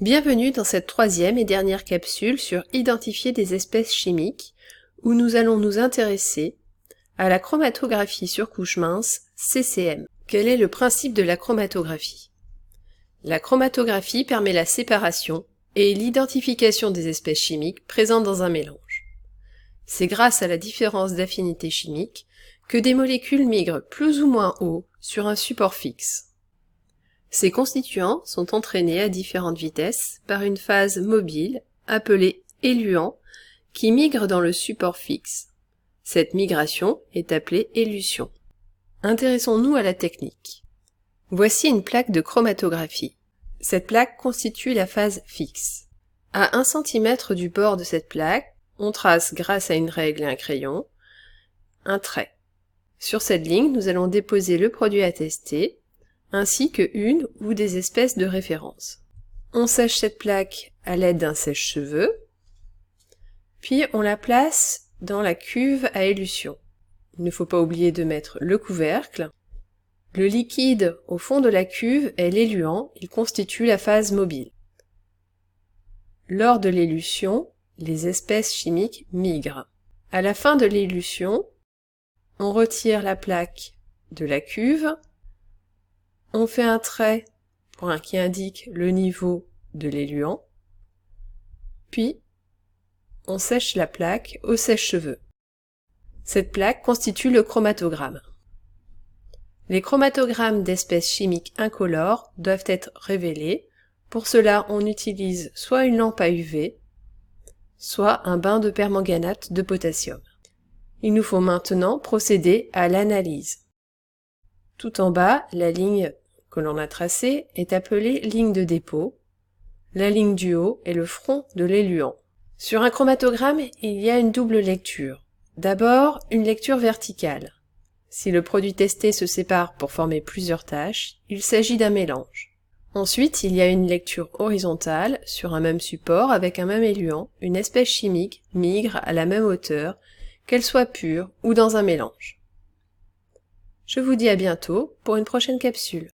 Bienvenue dans cette troisième et dernière capsule sur identifier des espèces chimiques, où nous allons nous intéresser à la chromatographie sur couche mince, CCM. Quel est le principe de la chromatographie? La chromatographie permet la séparation et l'identification des espèces chimiques présentes dans un mélange. C'est grâce à la différence d'affinité chimique que des molécules migrent plus ou moins haut sur un support fixe. Ces constituants sont entraînés à différentes vitesses par une phase mobile, appelée éluant, qui migre dans le support fixe. Cette migration est appelée élution. Intéressons-nous à la technique. Voici une plaque de chromatographie. Cette plaque constitue la phase fixe. À 1 cm du bord de cette plaque, on trace, grâce à une règle et un crayon, un trait. Sur cette ligne, nous allons déposer le produit à tester, ainsi que une ou des espèces de référence. On sèche cette plaque à l'aide d'un sèche-cheveux, puis on la place dans la cuve à élution. Il ne faut pas oublier de mettre le couvercle. Le liquide au fond de la cuve est l'éluant, il constitue la phase mobile. Lors de l'élution, les espèces chimiques migrent. À la fin de l'élution, on retire la plaque de la cuve. On fait un trait qui indique le niveau de l'éluant, puis on sèche la plaque au sèche-cheveux. Cette plaque constitue le chromatogramme. Les chromatogrammes d'espèces chimiques incolores doivent être révélés. Pour cela, on utilise soit une lampe à UV, soit un bain de permanganate de potassium. Il nous faut maintenant procéder à l'analyse. Tout en bas, la ligne que l'on a tracée est appelée ligne de dépôt. La ligne du haut est le front de l'éluant. Sur un chromatogramme, il y a une double lecture. D'abord, une lecture verticale. Si le produit testé se sépare pour former plusieurs taches, il s'agit d'un mélange. Ensuite, il y a une lecture horizontale. Sur un même support, avec un même éluant, une espèce chimique migre à la même hauteur, qu'elle soit pure ou dans un mélange. Je vous dis à bientôt pour une prochaine capsule.